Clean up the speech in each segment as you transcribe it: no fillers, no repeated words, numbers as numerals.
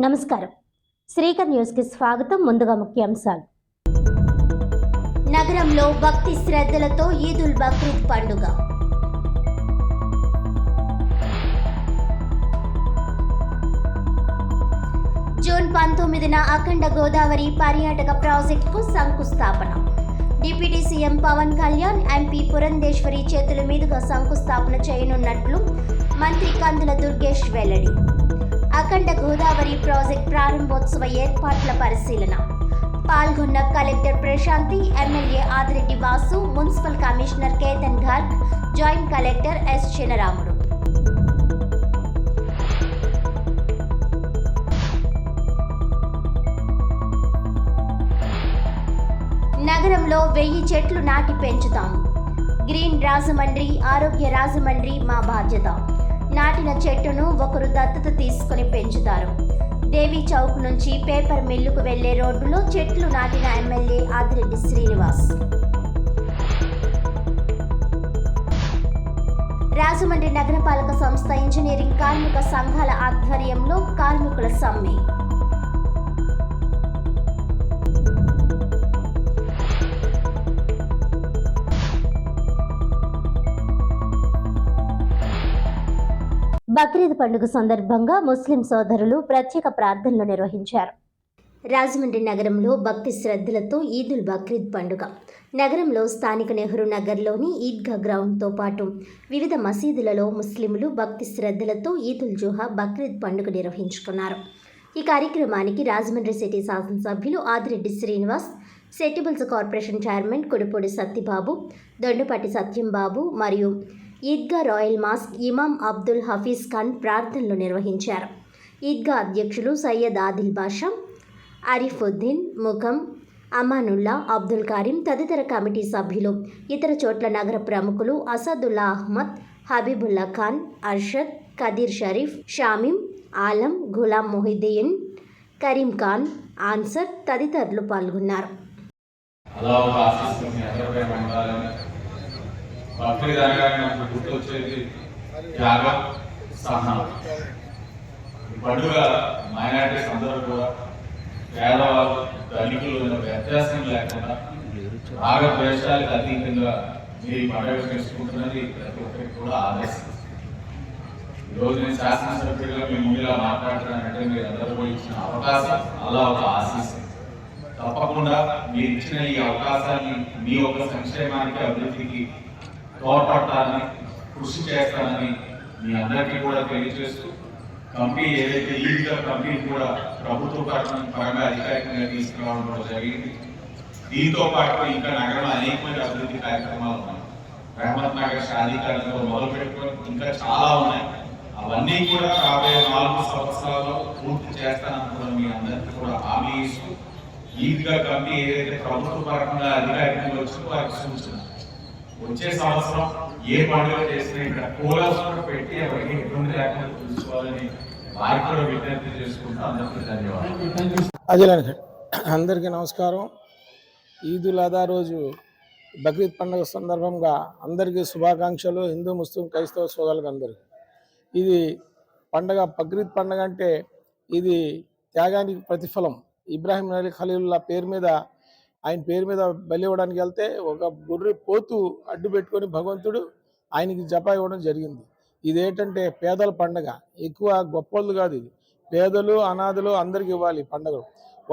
నమస్కారం. శ్రీకర్ న్యూస్ కి స్వాగతం. ముందుగా ముఖ్యాంశాలు. నగరంలో భక్తి శ్రద్ధలతో ఈదుల్ బక్రీద్ పండుగ. జూన్ 19న అఖండ గోదావరి పర్యాటక ప్రాజెక్టుకు శంకుస్థాపన. Deputy CM Pavan Kalyan, MP Purandeswari చేతుల మీదుగా శంకుస్థాపన చేయనున్నట్లు మంత్రి కందుల దుర్గేష్ వెల్లడి. అఖండ గోదావరి ప్రాజెక్ట్ ప్రారంభోత్సవ ఏర్పాట్ల పరిశీలన. పాల్గొన్న collector Prashanti, MLA Adireddy Vasu, municipal commissioner Ketan ఘాట్, జాయింట్ కలెక్టర్ ఎస్ చినరాముడు. నగరంలో 1000 చెట్లు నాటి పెంచుతాము. గ్రీన్ రాజమండ్రి, ఆరోగ్య రాజమండ్రి మా బాధ్యత. నాటిన చెట్టును ఒకరు దత్తత తీసుకుని పెంచుతారు. దేవి చౌక్ నుంచి పేపర్ మిల్లుకు వెళ్లే రోడ్డులో చెట్లు నాటిన ఎమ్మెల్యే ఆదిరెడ్డి శ్రీనివాస్. రాజమండ్రి నగరపాలక సంస్థ ఇంజనీరింగ్ కార్మిక సంఘాల ఆధ్వర్యంలో కార్మికుల సమ్మె. బక్రీద్ పండుగ సందర్భంగా ముస్లిం సోదరులు ప్రత్యేక ప్రార్థనలు నిర్వహించారు. రాజమండ్రి నగరంలో భక్తి శ్రద్ధలతో ఈదుల్ బక్రీద్ పండుగ. నగరంలో స్థానిక నెహ్రూ నగర్లోని ఈద్గా గ్రౌండ్తో పాటు వివిధ మసీదులలో ముస్లింలు భక్తి శ్రద్ధలతో ఈదుల్ జుహా బక్రీద్ పండుగ నిర్వహించుకున్నారు. ఈ కార్యక్రమానికి రాజమండ్రి సిటీ శాసనసభ్యులు ఆదిరెడ్డి శ్రీనివాస్, సెట్టిబుల్స్ కార్పొరేషన్ చైర్మన్ కుడుపూడి సత్యబాబు, దొండపాటి సత్యంబాబు మరియు ఈద్గా రాయల్ మాస్క్ ఇమాం అబ్దుల్ హఫీజ్ ఖాన్ ప్రార్థనలు నిర్వహించారు. ఈద్గా అధ్యక్షులు సయ్యద్ ఆదిల్ బాషా, అరిఫుద్దీన్, ముఖం, అమానుల్లా, అబ్దుల్ కారిం తదితర కమిటీ సభ్యులు, ఇతర చోట్ల నగర ప్రముఖులు అసదుల్లా అహ్మద్, హబీబుల్లా ఖాన్, అర్షద్, కదీర్ షరీఫ్, షామీం, ఆలం, గులాం మొహిద్దీన్, కరీం ఖాన్, ఆన్సర్ తదితరులు పాల్గొన్నారు. బక్రీద్ అనగానే నాకు గుర్తొచ్చేది త్యాగం, సహనం. ఈ పండుగ మైనారిటీస్ అందరూ కూడా పేదవాళ్ళు, ధనికులు వ్యత్యాసం లేకుండా రాగద్వేషాలకు అతీతంగా మీరు ఈ పండుగ చేసుకుంటున్నది ప్రతి ఒక్కరికి కూడా ఆదర్శం. ఈరోజు నేను శాసనసభ్యుడిగా మీ ముందుగా మాట్లాడుతున్నానంటే మీరు అందరూ కూడా ఇచ్చిన అవకాశం, అలా ఒక ఆశీస్సు. తప్పకుండా మీరు ఇచ్చిన ఈ అవకాశాన్ని మీ యొక్క సంక్షేమానికి, అభివృద్ధికి తోడ్పడతానని, కృషి చేస్తానని మీ అందరికీ కూడా తెలియజేస్తూ, కమిటీ ఏదైతే ఈద్గా కమిటీ కూడా ప్రభుత్వ పరంగా అధికారికంగా తీసుకురావడం కూడా జరిగింది. దీంతో పాటు ఇంకా నగరంలో అనేకమైన అభివృద్ధి కార్యక్రమాలు ఉన్నాయి. రెహమత్ నగర్ షాదీకరణతో మొదలు పెట్టుకొని ఇంకా చాలా ఉన్నాయి. అవన్నీ కూడా రాబోయే 4 సంవత్సరాల్లో పూర్తి చేస్తానని మీ అందరికీ కూడా హామీ ఇస్తూ, ఈద్గా కమిటీ ఏదైతే ప్రభుత్వ పరంగా అధికారికంగా వచ్చిందో వారికి సూచన, వచ్చే సంవత్సరం ఏ పండుగ చేసినా ఇక్కడ కోలాస్ కూడా పెట్టి ఎవరికి ఇబ్బంది లేకుండా చూసుకోవాలని వారికి కూడా విజ్ఞప్తి చేసుకుంటూ అందరికీ ధన్యవాదాలు. అందరికీ నమస్కారం. ఈదుల్ అదా రోజు బక్రీద్ పండుగ సందర్భంగా అందరికీ శుభాకాంక్షలు. హిందూ, ముస్లిం, క్రైస్తవ సోదరులకు అందరికీ ఇది పండుగ. బక్రీద్ పండుగ అంటే ఇది త్యాగానికి ప్రతిఫలం. ఇబ్రాహీం నబీ ఖలీలుల్లా పేరు మీద, ఆయన పేరు మీద బలి ఇవ్వడానికి వెళ్తే ఒక గొర్రె పోతు అడ్డు పెట్టుకొని భగవంతుడు ఆయనకి జపా ఇవ్వడం జరిగింది. ఇదేంటంటే పేదల పండగ, ఎక్కువ గొప్పలు కాదు. ఇది పేదలు, అనాథలు అందరికి ఇవ్వాలి పండుగ.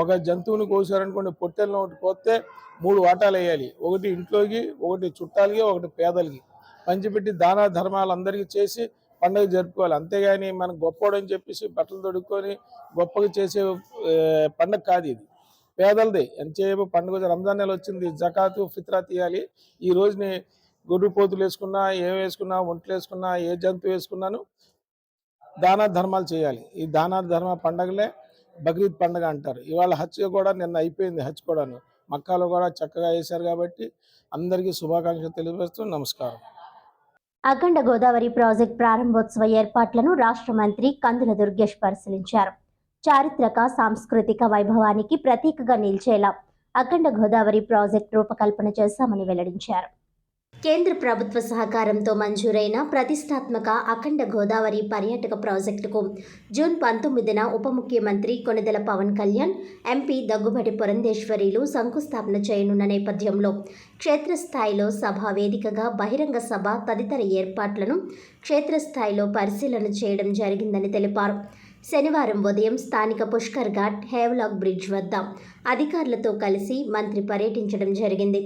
ఒక జంతువుని కోసారనుకోండి, పొట్టెల్లో ఒకటి పోతే 3 వాటాలు వేయాలి. ఒకటి ఇంట్లోకి, ఒకటి చుట్టాలకి, ఒకటి పేదలకి పంచిపెట్టి దాన ధర్మాలు అందరికీ చేసి పండుగ జరుపుకోవాలి. అంతేగాని మనకు గొప్పోడని చెప్పేసి బట్టలు తొడుక్కొని గొప్పగా చేసే పండుగ కాదు ఇది. పేదలది ఎంతసేపు పండుగ. రంజాన్ నెల వచ్చింది, జకాతు, ఫిత్రా తీయాలి. ఈ రోజుని గొడ్డు పోతులు వేసుకున్నా, ఏం వేసుకున్నా, ఒంట్లు వేసుకున్నా, ఏ జంతువు వేసుకున్నాను దాన ధర్మాలు చేయాలి. ఈ దాన ధర్మ పండుగలే బక్రీద్ పండుగ అంటారు. ఇవాళ హజ్ కూడా నిన్న అయిపోయింది. హజ్ కూడాను మక్కాలో కూడా చక్కగా వేశారు. కాబట్టి అందరికీ శుభాకాంక్షలు తెలియజేస్తూ నమస్కారం. అఖండ గోదావరి ప్రాజెక్ట్ ప్రారంభోత్సవ ఏర్పాట్లను రాష్ట్ర మంత్రి కందుల దుర్గేష్ పరిశీలించారు. చారిత్రక, సాంస్కృతిక వైభవానికి ప్రతీకగా నిలిచేలా అఖండ గోదావరి ప్రాజెక్టు రూపకల్పన చేశామని వెల్లడించారు. కేంద్ర ప్రభుత్వ సహకారంతో మంజూరైన ప్రతిష్టాత్మక అఖండ గోదావరి పర్యాటక ప్రాజెక్టుకు జూన్ 19న ఉప ముఖ్యమంత్రి కొణిదెల పవన్ కళ్యాణ్, ఎంపీ దగ్గుబాటి పురంధేశ్వరిలు శంకుస్థాపన చేయనున్న నేపథ్యంలో క్షేత్రస్థాయిలో సభా వేదికగా బహిరంగ సభ తదితర ఏర్పాట్లను క్షేత్రస్థాయిలో పరిశీలన చేయడం జరిగిందని తెలిపారు. శనివారం ఉదయం స్థానిక పుష్కర్ ఘాట్ హేవ్లాక్ బ్రిడ్జ్ వద్ద అధికారులతో కలిసి మంత్రి పర్యటించడం జరిగింది.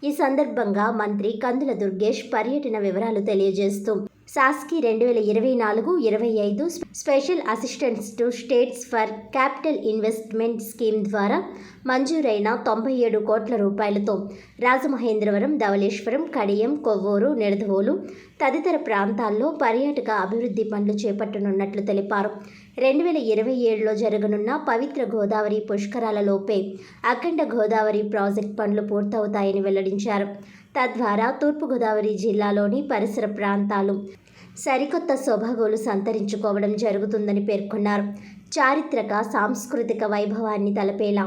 ఈ సందర్భంగా మంత్రి కందుల దుర్గేష్ పర్యటన వివరాలు తెలియజేస్తూ సాస్కి 2024-25 special assistance to states for capital investment scheme ద్వారా మంజూరైన 97 కోట్ల రూపాయలతో రాజమహేంద్రవరం, ధవళేశ్వరం, కడియం, కొవ్వూరు, నిడదవోలు తదితర ప్రాంతాల్లో పర్యాటక అభివృద్ధి పనులు చేపట్టనున్నట్లు తెలిపారు. 2027లో జరగనున్న పవిత్ర గోదావరి పుష్కరాలలోపే అఖండ గోదావరి ప్రాజెక్ట్ పనులు పూర్తవుతాయని వెల్లడించారు. తద్వారా తూర్పుగోదావరి జిల్లాలోని పరిసర ప్రాంతాలు సరికొత్త సొబగులు సంతరించుకోవడం జరుగుతుందని పేర్కొన్నారు. చారిత్రక, సాంస్కృతిక వైభవాన్ని తలపేలా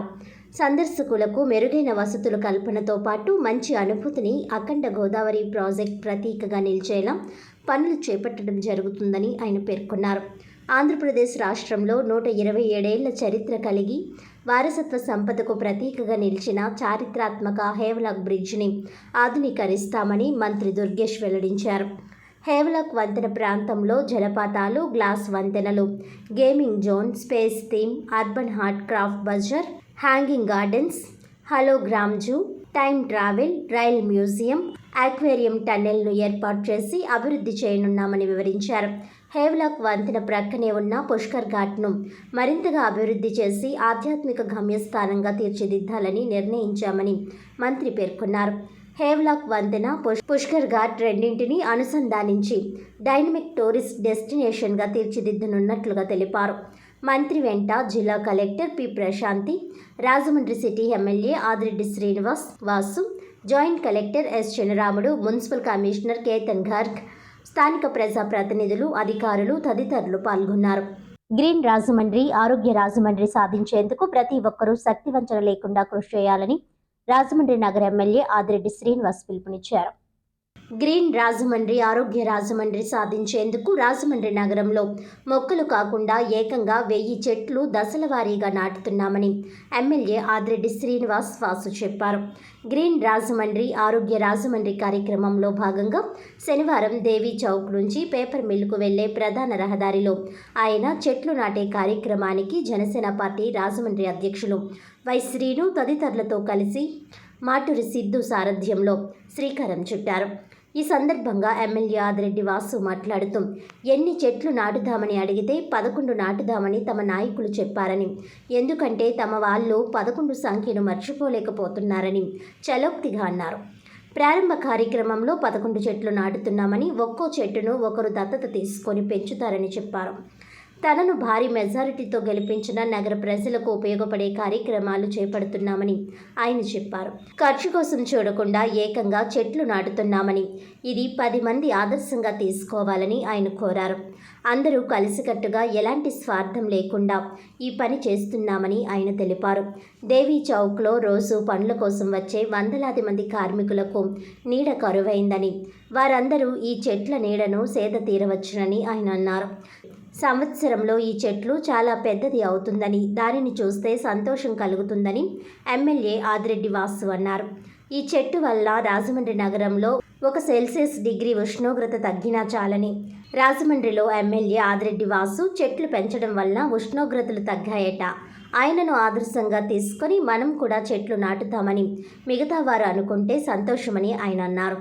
సందర్శకులకు మెరుగైన వసతుల కల్పనతో పాటు మంచి అనుభూతిని అఖండ గోదావరి ప్రాజెక్ట్ ప్రతీకగా నిలిచేలా పనులు చేపట్టడం జరుగుతుందని ఆయన పేర్కొన్నారు. ఆంధ్రప్రదేశ్ రాష్ట్రంలో 127 ఏళ్ల చరిత్ర కలిగి వారసత్వ సంపదకు ప్రతీకగా నిలిచిన చారిత్రాత్మక హేవ్లాక్ బ్రిడ్జిని ఆధునీకరిస్తామని మంత్రి దుర్గేష్ వెల్లడించారు. హేవ్లాక్ వంతెన ప్రాంతంలో జలపాతాలు, గ్లాస్ వంతెనలు, gaming zone, space theme, urban heart craft bazaar, hanging gardens, hologram zoo, time travel, rail museum, aquarium టన్నెల్ను ఏర్పాటు చేసి అభివృద్ధి చేయనున్నామని వివరించారు. హేవ్లాక్ వంతెన ప్రక్కనే ఉన్న పుష్కర్ ఘాట్ను మరింతగా అభివృద్ధి చేసి ఆధ్యాత్మిక గమ్యస్థానంగా తీర్చిదిద్దాలని నిర్ణయించామని మంత్రి పేర్కొన్నారు. హేవ్లాక్ వంతెన, పుష్కర్ ఘాట్ రెండింటినీ అనుసంధానించి డైనమిక్ టూరిస్ట్ డెస్టినేషన్గా తీర్చిదిద్దనున్నట్లుగా తెలిపారు. మంత్రి వెంట జిల్లా collector P Prashanti, Rajahmundry city MLA Adireddy Srinivas Vasu, joint collector S Chinaramudu, municipal commissioner Ketan Garg, స్థానిక ప్రజాప్రతినిధులు, అధికారులు తదితరులు పాల్గొన్నారు. గ్రీన్ రాజమండ్రి, ఆరోగ్య రాజమండ్రి సాధించేందుకు ప్రతి ఒక్కరూ శక్తివంచన లేకుండా కృషి చేయాలని రాజమండ్రి నగర ఎమ్మెల్యే ఆదిరెడ్డి శ్రీనివాస్ పిలుపునిచ్చారు. గ్రీన్ రాజమండ్రి, ఆరోగ్య రాజమండ్రి సాధించేందుకు రాజమండ్రి నగరంలో మొక్కలు కాకుండా ఏకంగా 1000 చెట్లు దశల వారీగా నాటుతున్నామని ఎమ్మెల్యే ఆదిరెడ్డి శ్రీనివాస్ వాసు చెప్పారు. గ్రీన్ రాజమండ్రి, ఆరోగ్య రాజమండ్రి కార్యక్రమంలో భాగంగా శనివారం దేవీ చౌక్ నుంచి పేపర్ మిల్లుకు వెళ్లే ప్రధాన రహదారిలో ఆయన చెట్లు నాటే కార్యక్రమానికి జనసేన పార్టీ రాజమండ్రి అధ్యక్షులు వై శ్రీను తదితరులతో కలిసి మాటూరి సిద్ధు సారథ్యంలో శ్రీకారం చుట్టారు. ఈ సందర్భంగా ఎమ్మెల్యే ఆదిరెడ్డి వాసు మాట్లాడుతూ ఎన్ని చెట్లు నాటుదామని అడిగితే 11 నాటుదామని తమ నాయకులు చెప్పారని, ఎందుకంటే తమ వాళ్ళు 11 సంఖ్యను మర్చిపోలేకపోతున్నారని చలోక్తిగా అన్నారు. ప్రారంభ కార్యక్రమంలో 11 చెట్లు నాటుతున్నామని, ఒక్కో చెట్టును ఒకరు దత్తత తీసుకొని పెంచుతారని చెప్పారు. తనను భారీ మెజారిటీతో గెలిపించిన నగర ప్రజలకు ఉపయోగపడే కార్యక్రమాలు చేపడుతున్నామని ఆయన చెప్పారు. ఖర్చు కోసం చూడకుండా ఏకంగా చెట్లు నాటుతున్నామని, ఇది 10 మంది ఆదర్శంగా తీసుకోవాలని ఆయన కోరారు. అందరూ కలిసికట్టుగా ఎలాంటి స్వార్థం లేకుండా ఈ పని చేస్తున్నామని ఆయన తెలిపారు. దేవీ చౌక్లో రోజు పనుల కోసం వచ్చే వందలాది మంది కార్మికులకు నీడ కరువైందని, వారందరూ ఈ చెట్ల నీడను సేద తీరవచ్చునని ఆయన అన్నారు. సంవత్సరంలో ఈ చెట్లు చాలా పెద్దది అవుతుందని, దానిని చూస్తే సంతోషం కలుగుతుందని ఎమ్మెల్యే ఆదిరెడ్డి వాసు అన్నారు. ఈ చెట్టు వల్ల రాజమండ్రి నగరంలో 1 సెల్సియస్ డిగ్రీ ఉష్ణోగ్రత తగ్గినా చాలని రాజమండ్రిలో ఎమ్మెల్యే ఆదిరెడ్డి వాసు చెట్లు పెంచడం వల్ల ఉష్ణోగ్రతలు తగ్గాయట. ఆయనను ఆదర్శంగా తీసుకొని మనం కూడా చెట్లు నాటుతామని మిగతా వారు అనుకుంటే సంతోషమని ఆయన అన్నారు.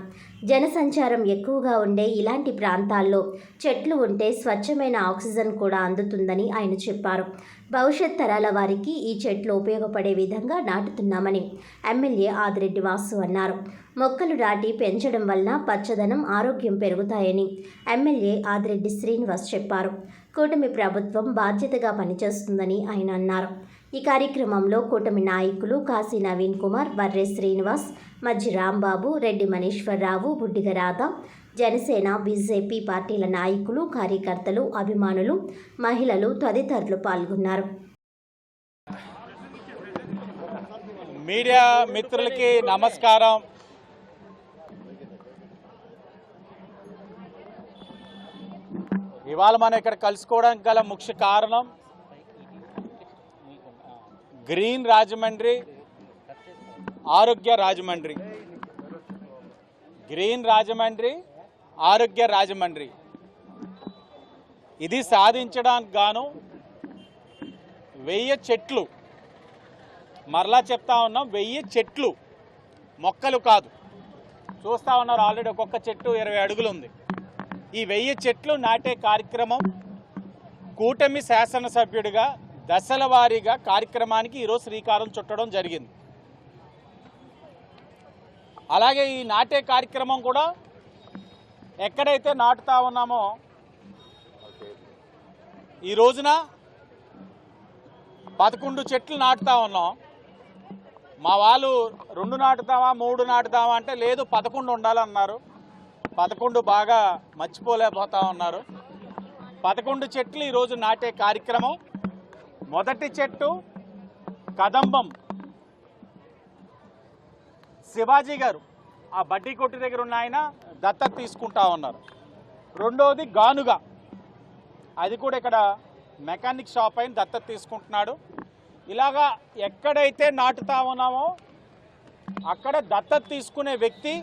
జనసంచారం ఎక్కువగా ఉండే ఇలాంటి ప్రాంతాల్లో చెట్లు ఉంటే స్వచ్ఛమైన ఆక్సిజన్ కూడా అందుతుందని ఆయన చెప్పారు. భవిష్యత్ తరాల వారికి ఈ చెట్లు ఉపయోగపడే విధంగా నాటుతున్నామని ఎమ్మెల్యే ఆదిరెడ్డి వాసు అన్నారు. మొక్కలు నాటి పెంచడం వల్ల పచ్చదనం, ఆరోగ్యం పెరుగుతాయని ఎమ్మెల్యే ఆదిరెడ్డి శ్రీనివాస్ చెప్పారు. కూటమి ప్రభుత్వం బాధ్యతగా పనిచేస్తుందని ఆయన అన్నారు. ఈ కార్యక్రమంలో కూటమి నాయకులు కాశీ నవీన్ కుమార్, వర్రే శ్రీనివాస్, మజ్జి రాంబాబు, రెడ్డి మనీశ్వరరావు, బుడ్డిగ రాధ, జనసేన, బీజేపీ పార్టీల నాయకులు, కార్యకర్తలు, అభిమానులు, మహిళలు తదితరులు పాల్గొన్నారు. మీడియా మిత్రులకి నమస్కారం. ఇవాళ మనం ఇక్కడ కలుసుకోవడానికి గల ముఖ్య కారణం గ్రీన్ రాజమండ్రి, ఆరోగ్య రాజమండ్రి. గ్రీన్ రాజమండ్రి, ఆరోగ్య రాజమండ్రి. ఇది సాధించడానికి గాను 1000 చెట్లు, మరలా చెప్తా ఉన్నాం, 1000 చెట్లు, మొక్కలు కాదు. చూస్తూ ఉన్నారు ఆల్రెడీ ఒక్కొక్క చెట్టు 20 అడుగులు ఉంది. ఈ 1000 చెట్లు నాటే కార్యక్రమం కూటమి శాసనసభ్యుడిగా దశల వారీగా కార్యక్రమానికి ఈరోజు శ్రీకారం చుట్టడం జరిగింది. అలాగే ఈ నాటే కార్యక్రమం కూడా ఎక్కడైతే నాటుతా ఉన్నామో ఈ రోజున 11 చెట్లు నాటుతా ఉన్నాం. మా వాళ్ళు 2 నాటుతావా 3 నాటుతావా అంటే లేదు 11 ఉండాలన్నారు. 11 బాగా మర్చిపోలేకపోతా ఉన్నారు. 11 చెట్లు ఈరోజు నాటే కార్యక్రమం. మొదటి చెట్టు కదంబం శివాజీ గారు ఆ బడ్డీ కొట్టు దగ్గర ఉన్న ఆయన దత్తత తీసుకుంటా ఉన్నారు. రెండోది గానుగ, అది కూడా ఇక్కడ మెకానిక్ షాప్ అయిన దత్తత తీసుకుంటున్నాడు. ఇలాగా ఎక్కడైతే నాటుతా ఉన్నామో అక్కడ దత్తత తీసుకునే వ్యక్తి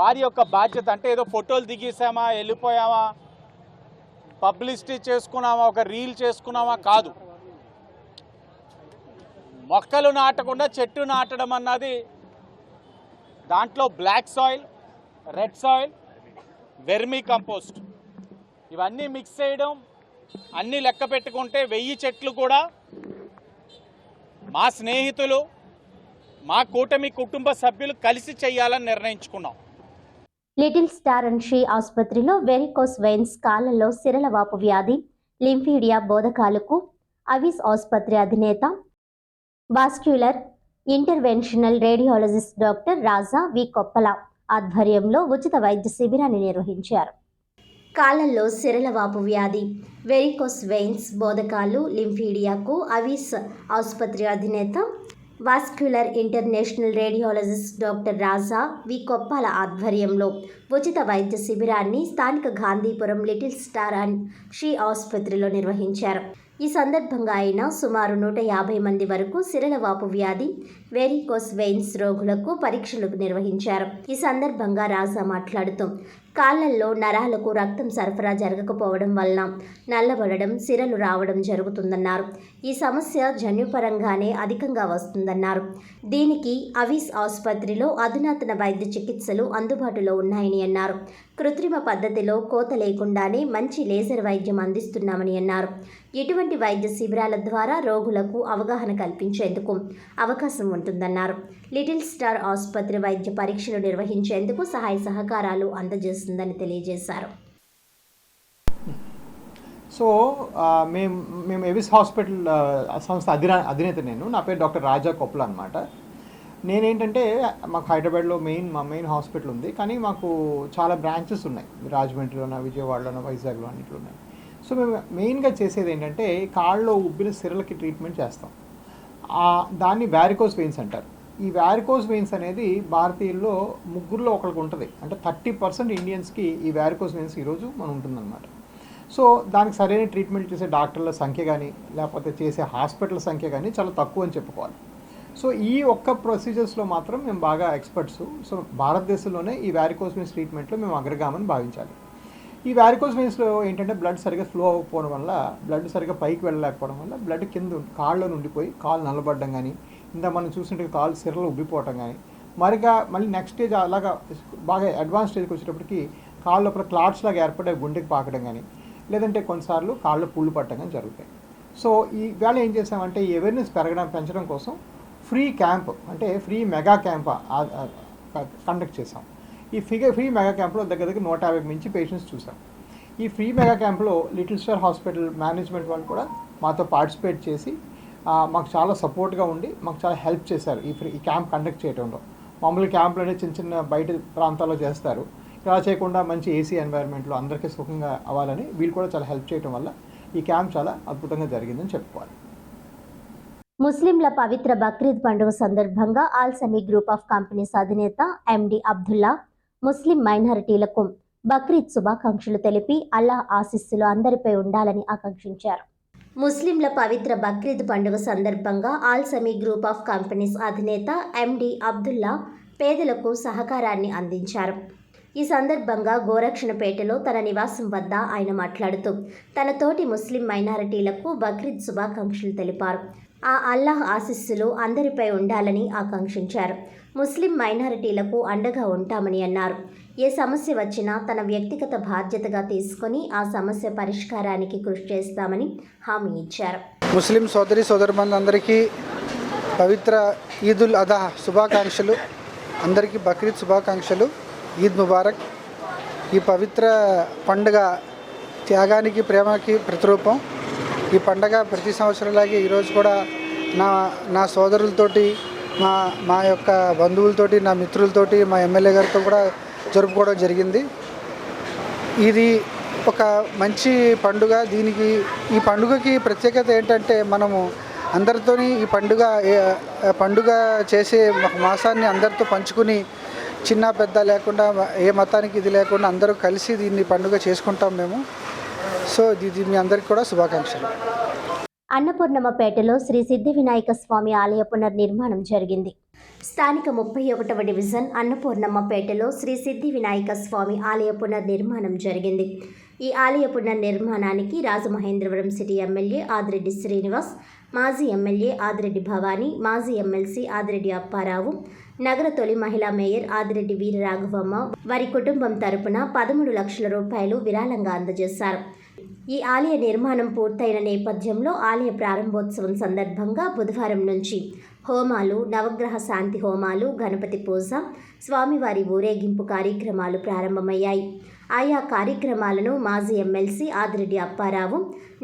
వారి యొక్క బాధ్యత. అంటే ఏదో ఫోటోలు దిగేసామా, వెళ్ళిపోయామా, పబ్లిసిటీ చేసుకున్నామా, ఒక రీల్ చేసుకున్నామా కాదు. మొక్కలు నాటకుండా చెట్టు నాటడం అన్నది దాంట్లో black soil, red soil, vermicompost ఇవన్నీ మిక్స్ చేయడం అన్నీ లెక్క పెట్టుకుంటే 1000 చెట్లు కూడా మా స్నేహితులు, మా కూటమి కుటుంబ సభ్యులు కలిసి చేయాలని నిర్ణయించుకున్నాం. లిటిల్ స్టార్ అండ్ షీ ఆసుపత్రిలో వెరికోస్ వెయిన్స్, కాళ్లలో సిరల వాపు వ్యాధి, లింఫీడియా బోధకాలకు అవిస్ ఆసుపత్రి అధినేత వాస్క్యులర్ ఇంటర్వెన్షనల్ రేడియాలజిస్ట్ డాక్టర్ రాజా వి కొప్పల ఆధ్వర్యంలో ఉచిత వైద్య శిబిరాన్ని నిర్వహించారు. కాళ్లలో సిరల వాపు వ్యాధి, వెరికోస్ వెయిన్స్, బోధకాలు, లింఫీడియాకు అవిస్ ఆసుపత్రి అధినేత వాస్క్యులర్ ఇంటర్నేషనల్ రేడియాలజిస్ట్ డాక్టర్ రాజా వి కొప్పాల ఆధ్వర్యంలో ఉచిత వైద్య శిబిరాన్ని స్థానిక Gandhipuram little star and she ఆసుపత్రిలో నిర్వహించారు. ఈ సందర్భంగా ఆయన సుమారు 150 మంది వరకు సిరల వాపు వ్యాధి, వెరికోస్ వెయిన్స్ రోగులకు పరీక్షలు నిర్వహించారు. ఈ సందర్భంగా రాజా మాట్లాడుతూ కాళ్లల్లో నరాలకు రక్తం సరఫరా జరగకపోవడం వలన నల్లబడడం, సిరలు రావడం జరుగుతుందన్నారు. ఈ సమస్య జన్యుపరంగానే అధికంగా వస్తుందన్నారు. దీనికి అవిస్ ఆసుపత్రిలో అధునాతన వైద్య చికిత్సలు అందుబాటులో ఉన్నాయని అన్నారు. కృత్రిమ పద్ధతిలో కోత లేకుండానే మంచి లేజర్ వైద్యం అందిస్తున్నామని అన్నారు. ఇటువంటి వైద్య శిబిరాల ద్వారా రోగులకు అవగాహన కల్పించేందుకు అవకాశం ఉంటుందన్నారు. లిటిల్ స్టార్ ఆసుపత్రి వైద్య పరీక్షలు నిర్వహించేందుకు సహాయ సహకారాలు అందజేస్తుందని తెలియజేశారు. సో మేము ఎవిస్ హాస్పిటల్ సంస్థ అధినేత నా పేరు డాక్టర్ రాజా కొప్పల అనమాట. నేనేంటంటే మాకు హైదరాబాద్లో మా మెయిన్ హాస్పిటల్ ఉంది, కానీ మాకు చాలా బ్రాంచెస్ ఉన్నాయి. రాజమండ్రిలోన, విజయవాడలోన, వైజాగ్లో అన్నింటిలో ఉన్నాయి. సో మేము మెయిన్గా చేసేది ఏంటంటే కాళ్ళలో ఉబ్బిన సిరలకి ట్రీట్మెంట్ చేస్తాం. దాన్ని వ్యారికోస్ వెయిన్స్ అంటారు. ఈ వ్యారికోస్ వెయిన్స్ అనేది భారతీయుల్లో 3లో ఒకరికి ఉంటుంది. అంటే 30% ఇండియన్స్కి ఈ వ్యారికోస్ వెయిన్స్ ఈరోజు మనం ఉంటుందన్నమాట. సో దానికి సరైన ట్రీట్మెంట్ చేసే డాక్టర్ల సంఖ్య కానీ లేకపోతే చేసే హాస్పిటల్ సంఖ్య కానీ చాలా తక్కువ అని చెప్పుకోవాలి. సో ఈ ఒక్క ప్రొసీజర్స్లో మాత్రం మేము బాగా ఎక్స్పర్ట్స్. సో భారతదేశంలోనే ఈ వ్యారికోస్ వెయిన్స్ ట్రీట్మెంట్లో మేము అగ్రగామని భావించాలి. ఈ వ్యారికోస్ వెయిన్స్లో ఏంటంటే బ్లడ్ సరిగ్గా ఫ్లో అవ్వకపోవడం వల్ల, బ్లడ్ సరిగ్గా పైకి వెళ్ళలేకపోవడం వల్ల బ్లడ్ కింద కాళ్ళలో నుండిపోయి కాళ్ళు నల్లబడడం కానీ, ఇంత మనం చూస్తుంటే కాళ్ళు సిరలు ఉబ్బిపోవటం కానీ, మళ్ళీ నెక్స్ట్ స్టేజ్ అలాగా బాగా అడ్వాన్స్ స్టేజ్కి వచ్చేటప్పటికి కాళ్ళ లోపల క్లాట్స్ లాగా ఏర్పడే గుండెకి పాకడం కానీ, లేదంటే కొన్నిసార్లు కాళ్ళు పుళ్ళు పట్టడం కానీ జరుగుతాయి. సో ఈ వేళ ఏం చేసామంటే ఈ అవేర్నెస్ పెంచడం కోసం ఫ్రీ క్యాంప్, అంటే ఫ్రీ మెగా క్యాంప్ కండక్ట్ చేసాం. ఈ ఫ్రీ మెగా క్యాంప్లో దగ్గర 150 మించి పేషెంట్స్ చూసాం. ఈ ఫ్రీ మెగా క్యాంప్లో లిటిల్ స్టార్ హాస్పిటల్ మేనేజ్మెంట్ వాళ్ళు కూడా మాతో పార్టిసిపేట్ చేసి మాకు చాలా సపోర్ట్గా ఉండి మాకు చాలా హెల్ప్ చేశారు ఈ క్యాంప్ కండక్ట్ చేయడంలో. మామూలు క్యాంపులు అంటే చిన్న బయట ప్రాంతాల్లో చేస్తారు, ఇలా చేయకుండా మంచి ఏసీ ఎన్వైర్న్మెంట్లో అందరికీ సుఖంగా అవ్వాలని వీళ్ళు కూడా చాలా హెల్ప్ చేయడం వల్ల ఈ క్యాంప్ చాలా అద్భుతంగా జరిగిందని చెప్పుకోవాలి. ముస్లింల పవిత్ర బక్రీద్ పండుగ సందర్భంగా Al Sami group of companies అధినేత ఎండి అబ్దుల్లా ముస్లిం మైనారిటీలకు బక్రీద్ శుభాకాంక్షలు తెలిపి అల్లాహ్ ఆశీస్సులు అందరిపై ఉండాలని ఆకాంక్షించారు. ముస్లింల పవిత్ర బక్రీద్ పండుగ సందర్భంగా Al Sami group of companies అధినేత ఎండి అబ్దుల్లా పేదలకు సహకారాన్ని అందించారు. ఈ సందర్భంగా గోరక్షణపేటలో తన నివాసం వద్ద ఆయన మాట్లాడుతూ తన తోటి ముస్లిం మైనారిటీలకు బక్రీద్ శుభాకాంక్షలు తెలిపారు. ఆ అల్లాహ్ ఆశీస్సులు అందరిపై ఉండాలని ఆకాంక్షించారు. ముస్లిం మైనారిటీలకు అండగా ఉంటామని అన్నారు. ఏ సమస్య వచ్చినా తన వ్యక్తిగత బాధ్యతగా తీసుకొని ఆ సమస్య పరిష్కారానికి కృషి చేస్తామని హామీ ఇచ్చారు. ముస్లిం సోదరులందరికీ పవిత్ర ఈదుల్ అదా శుభాకాంక్షలు. అందరికీ బక్రీద్ శుభాకాంక్షలు. ఈద్ ముబారక్. ఈ పవిత్ర పండుగ త్యాగానికి, ప్రేమకి ప్రతిరూపం. ఈ పండుగ ప్రతి సంవత్సరంలాగే ఈరోజు కూడా నా సోదరులతోటి, మా యొక్క బంధువులతోటి, నా మిత్రులతోటి, మా ఎమ్మెల్యే గారితో కూడా జరుపుకోవడం జరిగింది. ఇది ఒక మంచి పండుగ. ఈ పండుగకి ప్రత్యేకత ఏంటంటే మనము అందరితోని ఈ పండుగ చేసే మాసాన్ని అందరితో పంచుకుని చిన్న పెద్ద లేకుండా, ఏ మతానికి ఇది లేకుండా అందరూ కలిసి దీన్ని పండుగ చేసుకుంటాం మేము. సో ఇది మీ అందరికీ కూడా శుభాకాంక్షలు. అన్నపూర్ణమ్మపేటలో శ్రీ సిద్ధి వినాయక స్వామి ఆలయ పునర్నిర్మాణం జరిగింది. స్థానిక 31వ డివిజన్ అన్నపూర్ణమ్మపేటలో శ్రీ సిద్ధి వినాయక స్వామి ఆలయ పునర్నిర్మాణం జరిగింది. ఈ ఆలయ పునర్నిర్మాణానికి రాజమహేంద్రవరం సిటీ ఎమ్మెల్యే ఆదిరెడ్డి శ్రీనివాస్, మాజీ ఎమ్మెల్యే ఆదిరెడ్డి భవానీ, మాజీ ఎమ్మెల్సీ ఆదిరెడ్డి అప్పారావు, నగర తొలి మహిళా మేయర్ ఆదిరెడ్డి వీరరాఘవమ్మ వారి కుటుంబం తరపున 13 లక్షల రూపాయలు విరాళంగా అందజేశారు. ఈ ఆలయ నిర్మాణం పూర్తయిన నేపథ్యంలో ఆలయ ప్రారంభోత్సవం సందర్భంగా బుధవారం నుంచి హోమాలు, నవగ్రహ శాంతి హోమాలు, గణపతి పూజ, స్వామివారి ఊరేగింపు కార్యక్రమాలు ప్రారంభమయ్యాయి. ఆయా కార్యక్రమాలను మాజీ ఎమ్మెల్సీ ఆదిరెడ్డి అప్పారావు,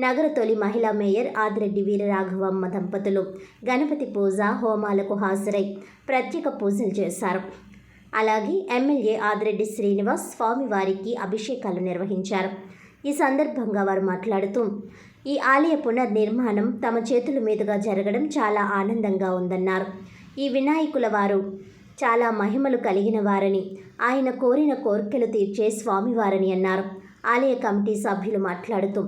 నగర తొలి మహిళా మేయర్ ఆదిరెడ్డి వీరరాఘవమ్మ దంపతులు గణపతి పూజ హోమాలకు హాజరై ప్రత్యేక పూజలు చేశారు. అలాగే ఎమ్మెల్యే ఆదిరెడ్డి శ్రీనివాస్ స్వామివారికి అభిషేకాలు నిర్వహించారు. ఈ సందర్భంగా వారు మాట్లాడుతూ ఈ ఆలయ పునర్నిర్మాణం తమ చేతుల మీదుగా జరగడం చాలా ఆనందంగా ఉందన్నారు. ఈ వినాయకుల వారు చాలా మహిమలు కలిగిన వారని, ఆయన కోరిన కోరికలు తీర్చే స్వామివారని అన్నారు. ఆలయ కమిటీ సభ్యులు మాట్లాడుతూ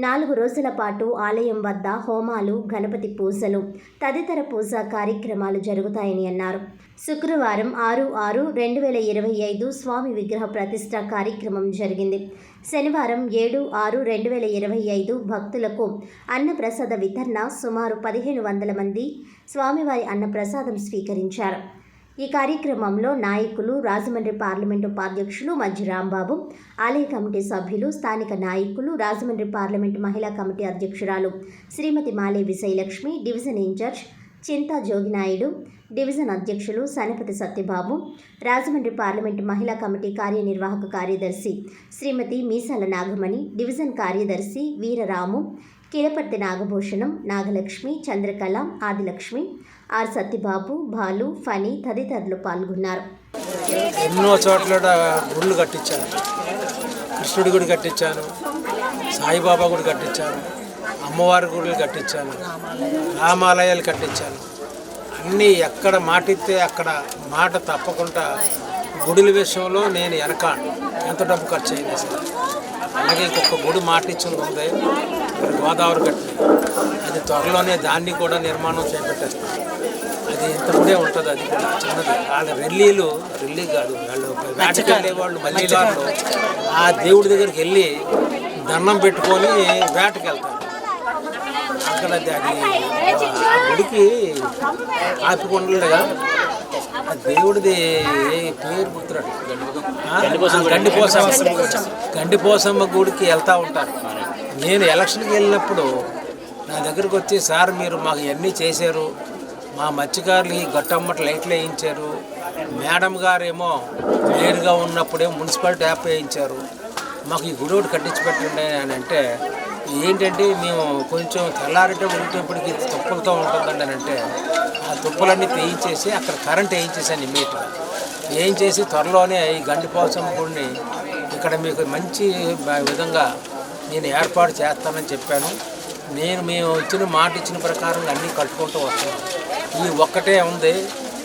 4 రోజుల పాటు ఆలయం వద్ద హోమాలు, గణపతి పూజలు తదితర పూజా కార్యక్రమాలు జరుగుతాయని అన్నారు. శుక్రవారం 6/6/2025 స్వామి విగ్రహ ప్రతిష్ఠ కార్యక్రమం జరిగింది. శనివారం 7/6/2025 భక్తులకు అన్నప్రసాద వితరణ. సుమారు 1500 మంది స్వామివారి అన్నప్రసాదం స్వీకరించారు. ఈ కార్యక్రమంలో నాయకులు, రాజమండ్రి పార్లమెంటు ఉపాధ్యక్షులు మజ్జి రాంబాబు, ఆలయ కమిటీ సభ్యులు, స్థానిక నాయకులు, రాజమండ్రి పార్లమెంటు మహిళా కమిటీ అధ్యక్షురాలు శ్రీమతి మాలే విజయలక్ష్మి, డివిజన్ ఇన్ఛార్జ్ చింతా జోగినాయుడు, డివిజన్ అధ్యక్షులు సనపతి సత్యబాబు, రాజమండ్రి పార్లమెంటు మహిళా కమిటీ కార్యనిర్వాహక కార్యదర్శి శ్రీమతి మీసాల నాగమణి, డివిజన్ కార్యదర్శి వీరరాము, కిరపర్తి నాగభూషణం, నాగలక్ష్మి, చంద్రకళ, ఆదిలక్ష్మి, ఆర్ సత్యబాబు, బాలు, ఫణి తదితరులు పాల్గొన్నారు. ఎన్నో చోట్ల గుళ్ళు కట్టించాను. కృష్ణుడి గుడి కట్టించాను, సాయిబాబా గుడి కట్టించాను, అమ్మవారి గుడులు కట్టించాను, రామాలయాలు కట్టించాను. అన్నీ ఎక్కడ మాటిస్తే అక్కడ మాట తప్పకుండా గుడుల విషయంలో నేను వెనకాను. ఎంత డబ్బు ఖర్చు అయినా సరే. అలాగే ఇంకొక గుడి మాటిచ్చింది ఉంది, గోదావరి కట్టి. అది త్వరలోనే దాన్ని కూడా నిర్మాణం చేపట్టేస్తాను. అది ఇంతకుడే ఉంటుంది. అది కూడా చిన్నది. వాళ్ళ రెల్లీ కాదు, వాళ్ళు వేటకి వెళ్ళే వాళ్ళు మల్లీగారు ఆ దేవుడి దగ్గరికి వెళ్ళి దండం పెట్టుకొని వేటకి వెళ్తారు. అక్కడ అది ఆ గుడికి ఆపికొండలుగా ఆ దేవుడిది పేరు గుర్తురాడు, గండిపోసమ్మ గుడికి వెళ్తూ ఉంటారు. నేను ఎలక్షన్కి వెళ్ళినప్పుడు నా దగ్గరకు వచ్చి, సార్ మీరు మాకు ఇవన్నీ చేశారు, మా మత్స్యకారులు ఈ గట్టమ్మట లైట్లు వేయించారు, మేడం గారేమో మేయర్గా ఉన్నప్పుడే మున్సిపాలిటీ యాప్ వేయించారు, మాకు ఈ గుడి ఒకటి కట్టించి పెట్టండి అని అంటే, ఏంటంటే మేము కొంచెం తెల్లారిటే ఉండేటప్పటికి తుప్పలతో ఉంటుందండి అని అంటే, ఆ తుప్పలన్నీ వేయించేసి అక్కడ కరెంట్ వేయించేసాను ఇమ్మీడియట్గా. వేయించేసి త్వరలోనే ఈ గండిపోసమ్మ గుడిని ఇక్కడ మీకు మంచి విధంగా నేను ఏర్పాటు చేస్తానని చెప్పాను. మేము మాట ఇచ్చిన ప్రకారం అన్నీ కట్టుకుంటూ వస్తాను. ఈ ఒక్కటే ఉంది.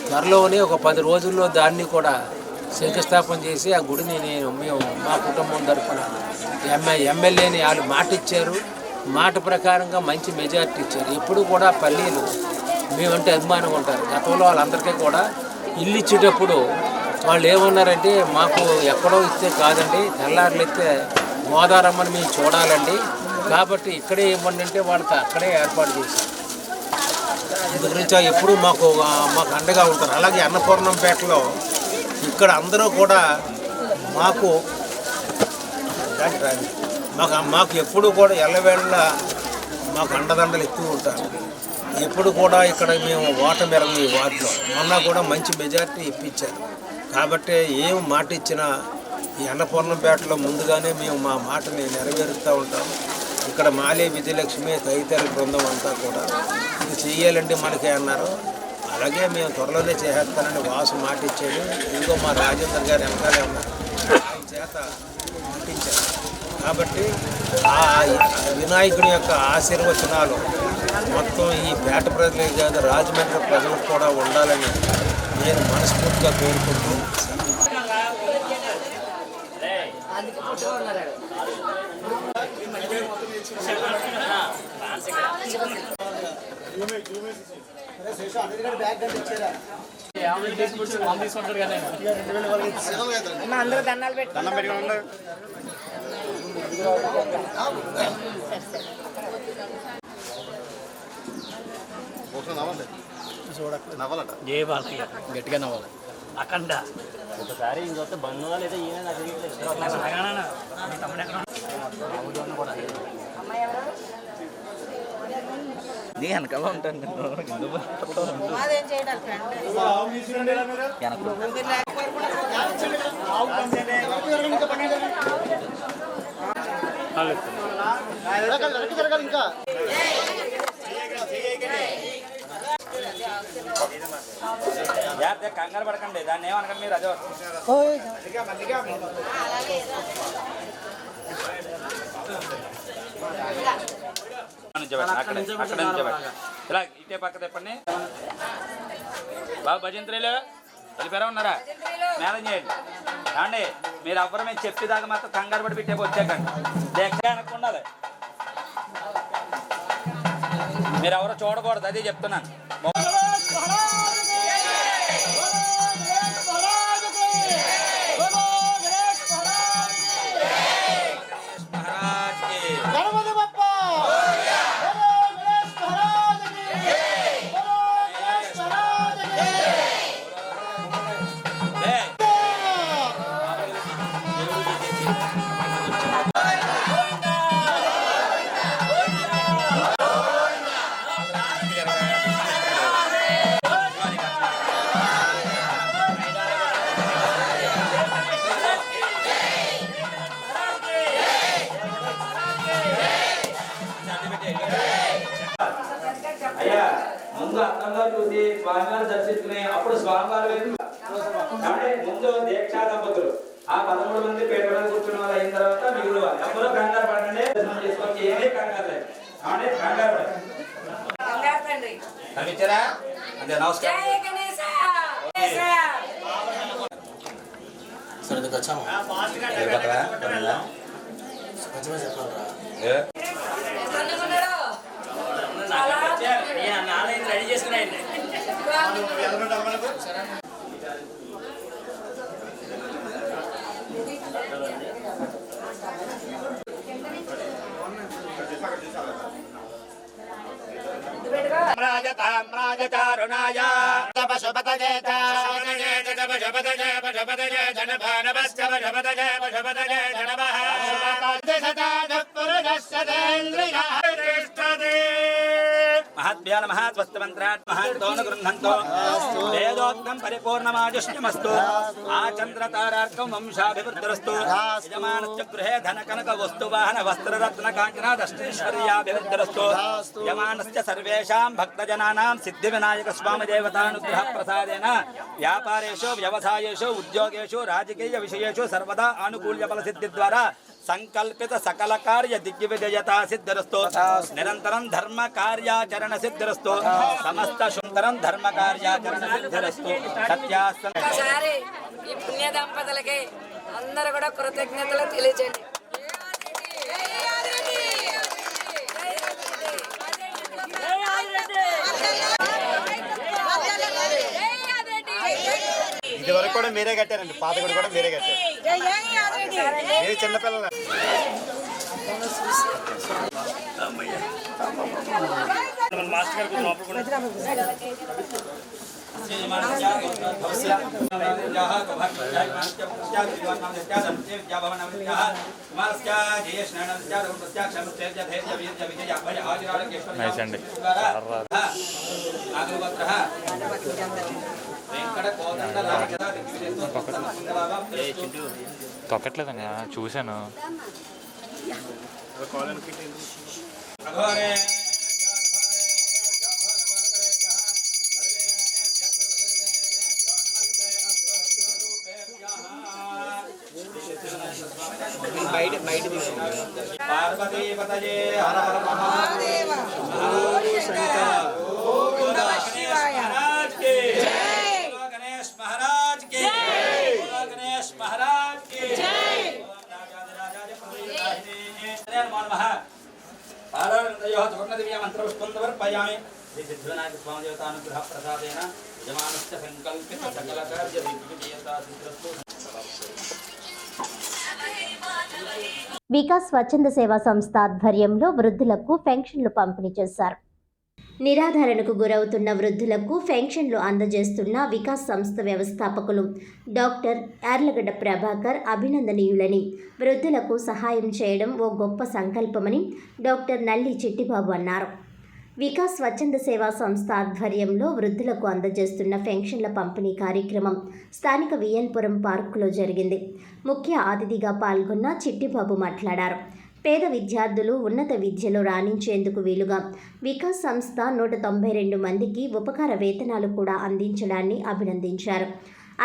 త్వరలోనే ఒక 10 రోజుల్లో దాన్ని కూడా శంకుస్థాపన చేసి ఆ గుడిని మేము మా కుటుంబం తరఫున ఎమ్మెల్యేని వాళ్ళు మాట ఇచ్చారు. మాట ప్రకారంగా మంచి మెజార్టీ ఇచ్చారు. ఎప్పుడు కూడా పల్లీలు మేమంటే అభిమానంగా ఉంటారు. గతంలో వాళ్ళందరికీ కూడా ఇల్లు ఇచ్చేటప్పుడు వాళ్ళు ఏమన్నారంటే, మాకు ఎక్కడో ఇస్తే కాదండి, తెల్లారులు ఇస్తే గోదావరమ్మని మేము చూడాలండి, కాబట్టి ఇక్కడే ఇవ్వండి అంటే వాళ్ళకి అక్కడే ఏర్పాటు చేశారు. ఇందు గురించి ఎప్పుడు మాకు అండగా ఉంటారు. అలాగే అన్నపూర్ణంపేటలో ఇక్కడ అందరూ కూడా మాకు ఎప్పుడు కూడా ఎల్లవేళ్ళ మాకు అండదండలు ఎక్కువ ఉంటారు. ఎప్పుడు కూడా ఇక్కడ మేము ఓటమి ఎరగని ఈ వార్డులో మొన్న కూడా మంచి మెజార్టీ ఇప్పించారు. కాబట్టి ఏం మాట ఇచ్చినా ఈ అన్నపూర్ణంపేటలో ముందుగానే మేము మా మాటని నెరవేరుస్తూ ఉంటాము. ఇక్కడ మాలే విజయలక్ష్మి తదితర బృందం అంతా కూడా ఇది చెయ్యాలంటే మనకే అన్నారు. అలాగే మేము త్వరలోనే చేసేస్తానని వాసు మాట ఇచ్చేది. ఇంకో మా రాజేందర్ గారు వెనకాలే ఉన్నారు, ఆయన చేత నటించారు. కాబట్టి ఆ వినాయకుడి యొక్క ఆశీర్వచనాలు మొత్తం ఈ పేట ప్రజలే కాదు, రాజమండ్రి ప్రజలకు కూడా ఉండాలని నేను మనస్ఫూర్తిగా కోరుకుంటూ అందరూ దండాలు పెట్టి గట్టిగా నవ్వాలి అఖండ ఒకసారి ఇంకొక బంధు లేదా నీ వెనకాల ఉంటాను ఇంకా కంగారు పడకండి, దాన్ని ఏమనకండి మీరు. అదే అక్కడ ఇలా ఇటే పక్క తెప్పండి బాబు. భజంత్రీలు వెళ్ళిపోయారా ఉన్నారా? మేనేజ్ చేయండి అండి. మీరు ఎవ్వరు మేము చెప్పేదాకా మాత్రం కంగారు పడి పెట్టే వచ్చాకండి. ఎక్కడ అనుకుండాలి, మీరు ఎవరో చూడకూడదు, అదే చెప్తున్నాను. అయ్యా ముందు అందంగా చూసి స్వామివారిని దర్శించుకుని అప్పుడు స్వామివారి ముందు దీక్షా దంపతులు ఆ 13 మంది పేట మీద కూర్చున్న వాళ్ళు అయిన తర్వాత మిగులు ఎవరో కంగారు పడండి, దర్శనం చేసుకోవచ్చు. ఏమీ కంగారు లేదు కాబట్టి కంగారు పడండి. కనిపించారా? అదే నమస్కారం. రెడీ చేసుకున్నాయండి. రాజతారుణాయ పశుపతజే మహాభ్యో నమః స్వస్తిమంత్రాత్ మహాంతో గృహంతో వేదోక్తం పరిపూర్ణమాజుష్యమస్తు ఆచంద్రతారార్కం వంశాభివృద్ధిరస్తు యజమానస్య గృహే ధనకనక వస్తువాహన వస్త్రరత్న కాంచనాదష్టైశ్వర్యాభివృద్ధిరస్తు యజమానస్య సర్వేషాం భక్తజనానాం సిద్ధి వినాయక స్వామి దేవతానుగ్రహ ప్రసాదేన వ్యాపారేషు వ్యవసాయేషు ఉద్యోగేషు రాజకీయ విషయేషు సర్వదా ఆనుకూల్య ఫల సిద్ధి ద్వారా సంకల్పిత సకల కార్య దిగ్విజయత సిద్ధిరస్తు నిరంతరం ధర్మ కార్యాచరణ సిద్ధిరస్తు సమస్త సుందరం ధర్మ కార్యాచరణ సిద్ధిరస్తు సత్యాసన కన్య దంపతులకి అందరూ కూడా కృతజ్ఞతలు తెలియజేయండి. ఇది వరకు కూడా మీరే కట్టారండి, పాత గుడి కూడా మీరే కట్టారు. మీరు చిన్నపిల్లలు. తొక్కట్లేదన్నా చూశాను. పార్వతీ పతయే హర హర మహాదేవ మహారాజ్ కే జై, గణేష్ మహారాజ్ కే జై, గణేష్ మహారాజ్ కే జై. రాజాదిరాజాయ ప్రతిష్ఠాయనే నమో నమః. పాదారవిందయోః సువర్ణదివ్య మంత్రపుష్పం సమర్పయామి. శ్రీ సిద్ధివినాయక స్వామి దేవతానుగ్రహ ప్రసాదేన యజమానస్య సంకల్పిత సకల కార్య విజయతా సిద్ధిరస్తు. వికాస్ స్వచ్ఛంద సేవా సంస్థ ఆధ్వర్యంలో వృద్ధులకు పెన్షన్లు పంపిణీ చేశారు. నిరాధారణకు గురవుతున్న వృద్ధులకు పెన్షన్లు అందజేస్తున్న వికాస్ సంస్థ వ్యవస్థాపకులు డాక్టర్ యార్లగడ్డ ప్రభాకర్ అభినందనీయులని, వృద్ధులకు సహాయం చేయడం ఓ గొప్ప సంకల్పమని డాక్టర్ నల్లి చిట్టిబాబు అన్నారు. వికాస్ స్వచ్ఛంద సేవా సంస్థ ఆధ్వర్యంలో వృద్ధులకు అందజేస్తున్న పెన్షన్ల పంపిణీ కార్యక్రమం స్థానిక విఎన్పురం పార్కులో జరిగింది. ముఖ్య అతిథిగా పాల్గొన్న చిట్టిబాబు మాట్లాడారు. పేద విద్యార్థులు ఉన్నత విద్యలో రాణించేందుకు వీలుగా వికాస్ సంస్థ 192 మందికి ఉపకార వేతనాలు కూడా అందించడాన్ని అభినందించారు.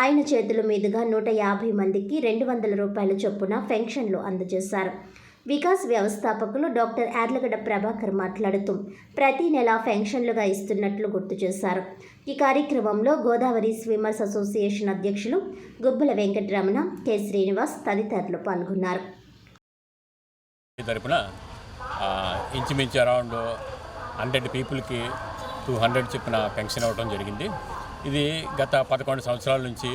ఆయన చేతుల మీదుగా 150 మందికి 200 రూపాయల చొప్పున పెన్షన్లు అందజేశారు. వికాస్ వ్యవస్థాపకులు డాక్టర్ యార్లగడ్డ ప్రభాకర్ మాట్లాడుతూ ప్రతి నెల పెన్షన్లుగా ఇస్తున్నట్లు గుర్తు చేశారు. ఈ కార్యక్రమంలో గోదావరి స్విమ్మర్స్ అసోసియేషన్ అధ్యక్షులు గుబ్బల వెంకటరమణ, కె శ్రీనివాస్ తదితరులు పాల్గొన్నారు. తరపున ఇంచుమించు అరౌండ్ 100 పీపుల్కి 200 చొప్పున పెన్షన్ ఇవ్వడం జరిగింది. ఇది గత 11 సంవత్సరాల నుంచి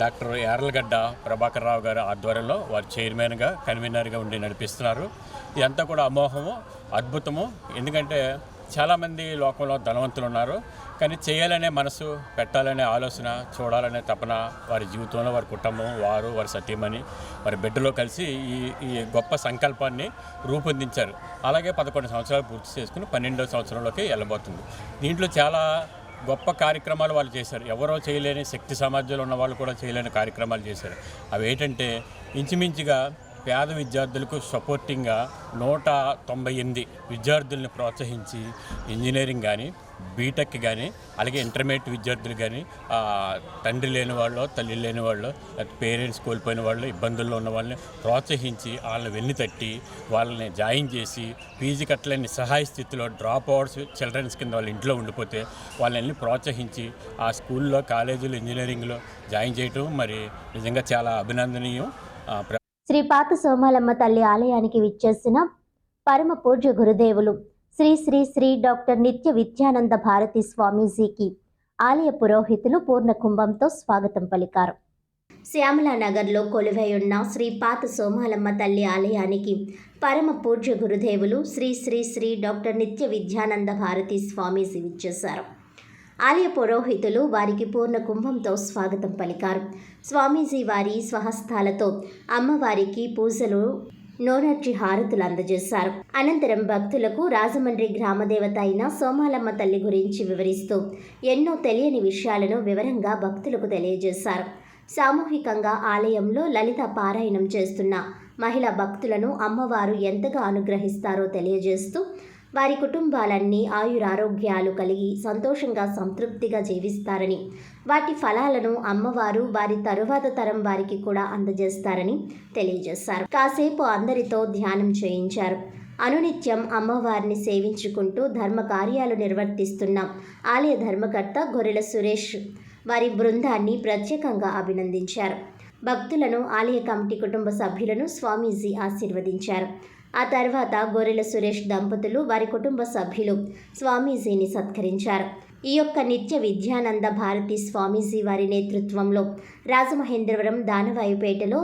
డాక్టర్ యార్లగడ్డ ప్రభాకర్ రావు గారు ఆధ్వర్యంలో వారు చైర్మన్గా కన్వీనర్గా ఉండి నడిపిస్తున్నారు. ఇదంతా కూడా అమోఘము, అద్భుతము. ఎందుకంటే చాలామంది లోకంలో ధనవంతులు ఉన్నారు, కానీ చేయాలనే మనసు, పెట్టాలనే ఆలోచన, చూడాలనే తపన వారి జీవితంలో, వారి కుటుంబం, వారి సతీమణి, వారి బిడ్డలో కలిసి ఈ గొప్ప సంకల్పాన్ని రూపొందించారు. అలాగే 11 సంవత్సరాలు పూర్తి చేసుకుని 12వ సంవత్సరంలోకి వెళ్ళబోతుంది. దీంట్లో చాలా గొప్ప కార్యక్రమాలు వాళ్ళు చేశారు. ఎవరో చేయలేని శక్తి సామర్థ్యాలు ఉన్న వాళ్ళు కూడా చేయలేని కార్యక్రమాలు చేశారు. అవి ఏంటంటే ఇంచుమించుగా పేద విద్యార్థులకు సపోర్టింగ్గా 198 విద్యార్థుల్ని ప్రోత్సహించి ఇంజనీరింగ్ కానీ, బీటెక్ కానీ, అలాగే ఇంటర్మీడియట్ విద్యార్థులు కానీ, తండ్రి లేని వాళ్ళు, తల్లి లేని వాళ్ళు, పేరెంట్స్ కోల్పోయిన వాళ్ళు, ఇబ్బందుల్లో ఉన్న వాళ్ళని ప్రోత్సహించి వాళ్ళని వెన్ను తట్టి వాళ్ళని జాయిన్ చేసి ఫీజు కట్టలేని సహాయ స్థితిలో డ్రాప్ అవుట్స్ చిల్డ్రన్స్ కింద వాళ్ళ ఇంట్లో ఉండిపోతే వాళ్ళని ప్రోత్సహించి ఆ స్కూల్లో, కాలేజీలో, ఇంజనీరింగ్లో జాయిన్ చేయటం మరి నిజంగా చాలా అభినందనీయం. శ్రీ పాత సోమాలమ్మ తల్లి ఆలయానికి విచ్చేసిన పరమ పూజ్య గురుదేవులు శ్రీ శ్రీ శ్రీ డాక్టర్ నిత్య విద్యానంద భారతి స్వామీజీకి ఆలయ పురోహితులు పూర్ణ కుంభంతో స్వాగతం పలికారు. శ్యామలానగర్లో కొలువై ఉన్న శ్రీ పాత సోమాలమ్మ తల్లి ఆలయానికి పరమ పూజ్య గురుదేవులు శ్రీ శ్రీ శ్రీ డాక్టర్ నిత్య విద్యానంద భారతి స్వామీజీ విచ్చేశారు. ఆలయ పురోహితులు వారికి పూర్ణ కుంభంతో స్వాగతం పలికారు. స్వామీజీ వారి స్వహస్తాలతో అమ్మవారికి పూజలు, నోనర్జీ హారతులు అందజేశారు. అనంతరం భక్తులకు రాజమండ్రి గ్రామదేవత అయిన సోమాలమ్మ తల్లి గురించి వివరిస్తూ ఎన్నో తెలియని విషయాలను వివరంగా భక్తులకు తెలియజేశారు. సామూహికంగా ఆలయంలో లలిత పారాయణం చేస్తున్న మహిళా భక్తులను అమ్మవారు ఎంతగా అనుగ్రహిస్తారో తెలియజేస్తూ వారి కుటుంబాలన్నీ ఆయురారోగ్యాలు కలిగి సంతోషంగా సంతృప్తిగా జీవిస్తారని, వాటి ఫలాలను అమ్మవారు వారి తరువాత తరం వారికి కూడా అందజేస్తారని తెలియజేశారు. కాసేపు అందరితో ధ్యానం చేయించారు. అనునిత్యం అమ్మవారిని సేవించుకుంటూ ధర్మ కార్యాలు నిర్వర్తిస్తున్న ఆలయ ధర్మకర్త గొర్రెల సురేష్ వారి బృందాన్ని ప్రత్యేకంగా అభినందించారు. భక్తులను ఆలయ కమిటీ కుటుంబ సభ్యులను స్వామీజీ ఆశీర్వదించారు. ఆ తర్వాత గొర్రెల సురేష్ దంపతులు వారి కుటుంబ సభ్యులు స్వామీజీని సత్కరించారు. ఈ యొక్క నిత్య విద్యానంద భారతి స్వామీజీ వారి నేతృత్వంలో రాజమహేంద్రవరం దానవాయుపేటలో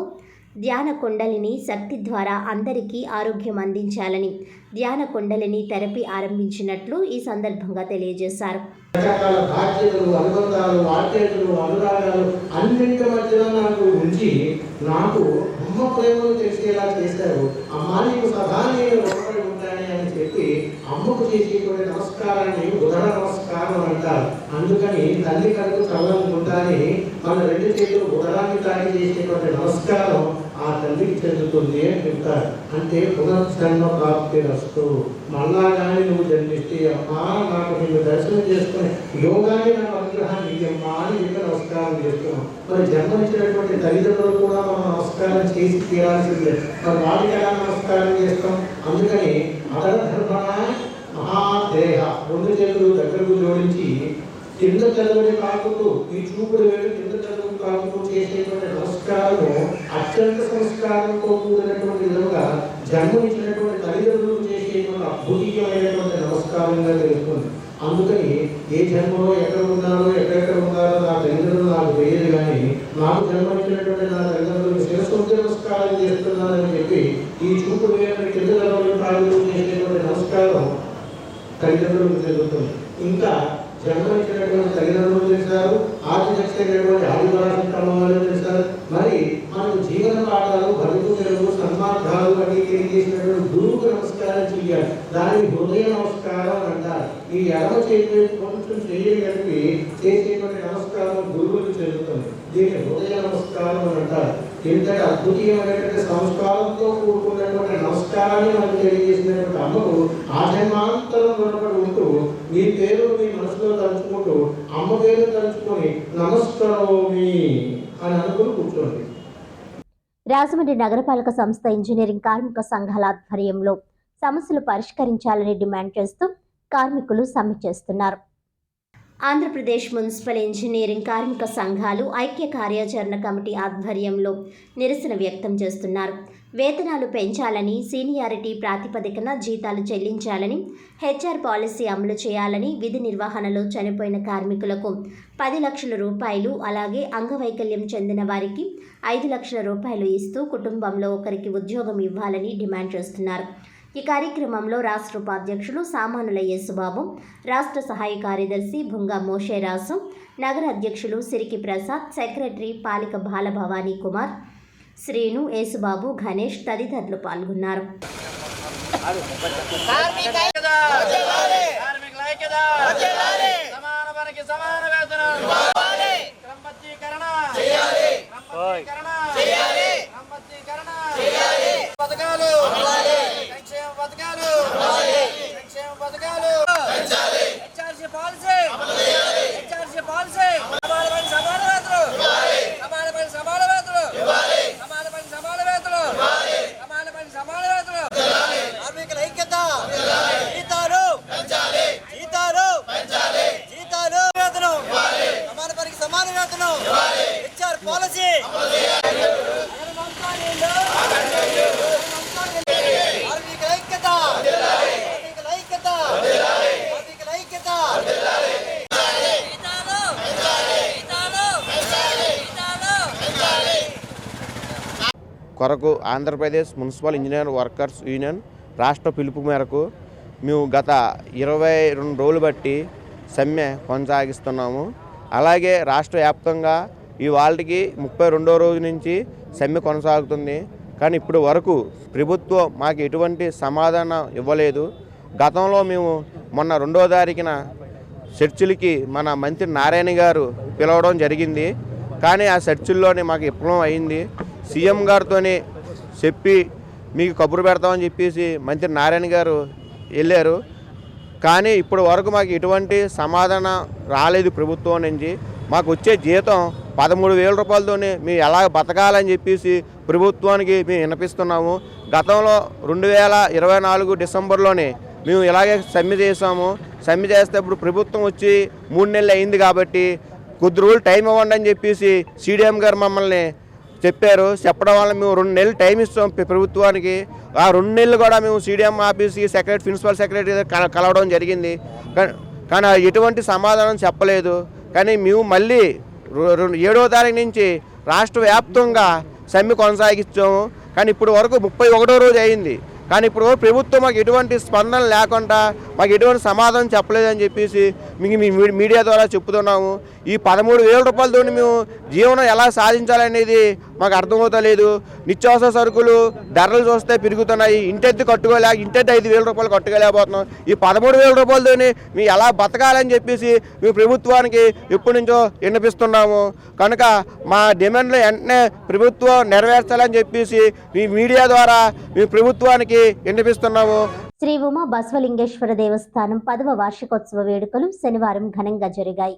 ధ్యాన కుండలిని శక్తి ద్వారా అందరికీ ఆరోగ్యం అందించాలని ధ్యాన కుండలిని థెరపీ ఆరంభించినట్లు ఈ సందర్భంగా తెలియజేశారు. రకరకాల బాధ్యతలు, అనుబంధాలు, ఆప్యాయతలు, అనురాగాలు అన్నింటి మధ్యలో నాకు ఉంచి నాకు అమ్మ ప్రేమను తెలిసేలా చేశారు. అమ్మ నీకు సదా నేను రుణపడి ఉంటాను అని చెప్పి అమ్మకు చేసేటువంటి నమస్కారాన్ని ఉదర నమస్కారం అంటారు. అందుకని తల్లి కడుపు చల్లనుకుంటాని మన రెండు చేతులు ఉదరాన్ని తాగి చేసేటువంటి నమస్కారం ఆ తల్లికి చెందుతుంది అని చెప్తారు. అంటే పునర్జన్మ ప్రాప్తి రస్తు. మళ్ళా కానీ నువ్వు జన్మిస్తే అమ్మా నాకు నిన్ను దర్శనం చేసుకుని యోగాన్ని నాకు అనుగ్రహాన్ని ఇయ్యమ్మా అని చెప్పి నమస్కారం చేస్తున్నాం. మరి జన్మనిచ్చినటువంటి తల్లిదండ్రులు కూడా మనం నమస్కారం చేసి తీరాల్సిందే. మరి వారికి ఎలా నమస్కారం చేస్తాం? అందుకని అదర ధర్మణ మహాదేహ రెండు చేతులు దగ్గరకు జోడించి కింద చదవని కాకుతూ ఈ చూపుడు వేలు కింద చదువు కాకుతూ చేసేటువంటి నమస్కారము అత్యంత సంస్కారంతో కూడినటువంటి విధంగా జన్మనిచ్చినటువంటి తల్లిదండ్రులు చేసేటువంటి అద్భుతీయమైనటువంటి నమస్కారంగా తెలుస్తుంది. అందుకని ఏ జన్మలో ఎక్కడ ఉన్నారో నా తల్లిదండ్రులు నాకు తెలియదు, కానీ నాకు జన్మనిచ్చినటువంటి నా తల్లిదండ్రులకు శిరస్సు నమస్కారం చేస్తున్నానని చెప్పి ఈ చూపుడు వేలు కింద చదవని కాకుతూ చేసేటువంటి నమస్కారం తల్లిదండ్రులకు జరుగుతుంది. ఇంకా జన్మనిచ్చినటువంటి తల్లిదండ్రులు చేశారు, ఆదిశక్తి ఆదివారాలు చేశారు. మరి మనకు జీవన పాఠాలు, భగవతులు, సన్మార్గాలు అన్ని తెలియజేసినటువంటి గురువుకు నమస్కారం చేయాలి. దాన్ని హృదయ నమస్కారం అంటారు. ఈ ఎడమ చేతి కొంచెం చేయని కలిపి చేసేటువంటి నమస్కారం గురువులకు చెందుతుంది. దీన్ని హృదయ నమస్కారం అని అంటారు. ఇంతటి అద్భుతమైనటువంటి సంస్కారంతో కూడుకున్నటువంటి నమస్కారాన్ని మనకు తెలియజేసినటువంటి అమ్మకు ఆజన్మాంతరం రుణపడి ఉంటూ మీ పేరు మీ మనసులో తలుచుకుంటూ అమ్మ పేరు తలుచుకొని నమస్కారమి అని అనుకుని కూర్చోండి. రాజమండ్రి నగరపాలక సంస్థ ఇంజనీరింగ్ కార్మిక సంఘాల ఆధ్వర్యంలో సమస్యలు పరిష్కరించాలని డిమాండ్ చేస్తూ కార్మికులు సమ్మె చేస్తున్నారు. ఆంధ్రప్రదేశ్ మున్సిపల్ ఇంజనీరింగ్ కార్మిక సంఘాలు ఐక్య కార్యాచరణ కమిటీ ఆధ్వర్యంలో నిరసన వ్యక్తం చేస్తున్నారు. వేతనాలు పెంచాలని, సీనియారిటీ ప్రాతిపదికన జీతాలు చెల్లించాలని, హెచ్ఆర్ పాలసీ అమలు చేయాలని, విధి నిర్వహణలో చనిపోయిన కార్మికులకు 10 లక్షల రూపాయలు, అలాగే అంగవైకల్యం చెందిన వారికి 5 లక్షల రూపాయలు ఇస్తూ కుటుంబంలో ఒకరికి ఉద్యోగం ఇవ్వాలని డిమాండ్ చేస్తున్నారు. ఈ కార్యక్రమంలో రాష్ట్ర ఉపాధ్యక్షులు సామానుల యేసుబాబు, రాష్ట్ర సహాయ కార్యదర్శి భుంగా మోషేరాజు, నగర అధ్యక్షులు సిరికి ప్రసాద్, సెక్రటరీ పాలిక బాలభవానీ కుమార్, శ్రీను, యేసుబాబు, గణేష్ తదితరులు పాల్గొన్నారు. కొరకు Andhra Pradesh municipal engineer workers union రాష్ట్ర పిలుపు మేరకు మేము గత 22 రోజులు బట్టి సమ్మె కొనసాగిస్తున్నాము. అలాగే రాష్ట్ర వ్యాప్తంగా ఇవాళకి 32వ రోజు నుంచి సమ్మె కొనసాగుతుంది. కానీ ఇప్పుడు వరకు ప్రభుత్వం మాకు ఎటువంటి సమాధానం ఇవ్వలేదు. గతంలో మేము మొన్న 2వ తారీఖున చర్చిలకి మన మంత్రి నారాయణ గారు పిలవడం జరిగింది. కానీ ఆ చర్చిల్లోనే మాకు విఫలం అయింది. సీఎం గారితో చెప్పి మీకు కబురు పెడతామని చెప్పేసి మంత్రి నారాయణ గారు వెళ్ళారు. కానీ ఇప్పటి వరకు మాకు ఎటువంటి సమాధానం రాలేదు ప్రభుత్వం నుంచి. మాకు వచ్చే జీతం 13,000 రూపాయలతోనే మేము ఎలా బతకాలని చెప్పేసి ప్రభుత్వానికి మేము వినిపిస్తున్నాము. గతంలో 2024 డిసెంబర్లోనే మేము ఇలాగే సమ్మె చేసాము. సమ్మె చేస్తే ఇప్పుడు ప్రభుత్వం వచ్చి 3 నెలలు అయింది కాబట్టి కొద్ది రోజులు టైం ఇవ్వండి అని చెప్పేసి సీడీఎం గారు మమ్మల్ని చెప్పారు. చెప్పడం వల్ల మేము 2 నెలలు టైం ఇస్తాం ప్రభుత్వానికి. ఆ 2 నెలలు కూడా మేము CDM ఆఫీస్కి ప్రిన్సిపల్ సెక్రటరీ కలవడం జరిగింది. కానీ ఎటువంటి సమాధానం చెప్పలేదు. కానీ మేము మళ్ళీ 7వ తారీఖు నుంచి రాష్ట్ర వ్యాప్తంగా సమ్మె కొనసాగించాము. కానీ ఇప్పుడు వరకు 31వ రోజు అయింది. కానీ ఇప్పుడు ప్రభుత్వం మాకు ఎటువంటి స్పందన లేకుండా మాకు ఎటువంటి సమాధానం చెప్పలేదని చెప్పేసి మీకు మీడియా ద్వారా చెప్తున్నాము. ఈ 13,000 రూపాయలతో మేము జీవనం ఎలా సాధించాలనేది మాకు అర్థమవుతలేదు. నిత్యావసర సరుకులు ధరలు చూస్తే పెరుగుతున్నాయి. ఇంటెత్తి 5,000 రూపాయలు కట్టుకోలేకపోతున్నాం. ఈ 13,000 రూపాయలతో మేము ఎలా బతకాలని చెప్పేసి మేము ప్రభుత్వానికి ఎప్పటి నుంచో విన్నపిస్తున్నాము. కనుక మా డిమాండ్లు వెంటనే ప్రభుత్వం నెరవేర్చాలని చెప్పేసి మీ మీడియా ద్వారా మేము ప్రభుత్వానికి విన్నపిస్తున్నాము. శ్రీ ఉమా బసవలింగేశ్వర దేవస్థానం 10వ వార్షికోత్సవ వేడుకలు శనివారం ఘనంగా జరిగాయి.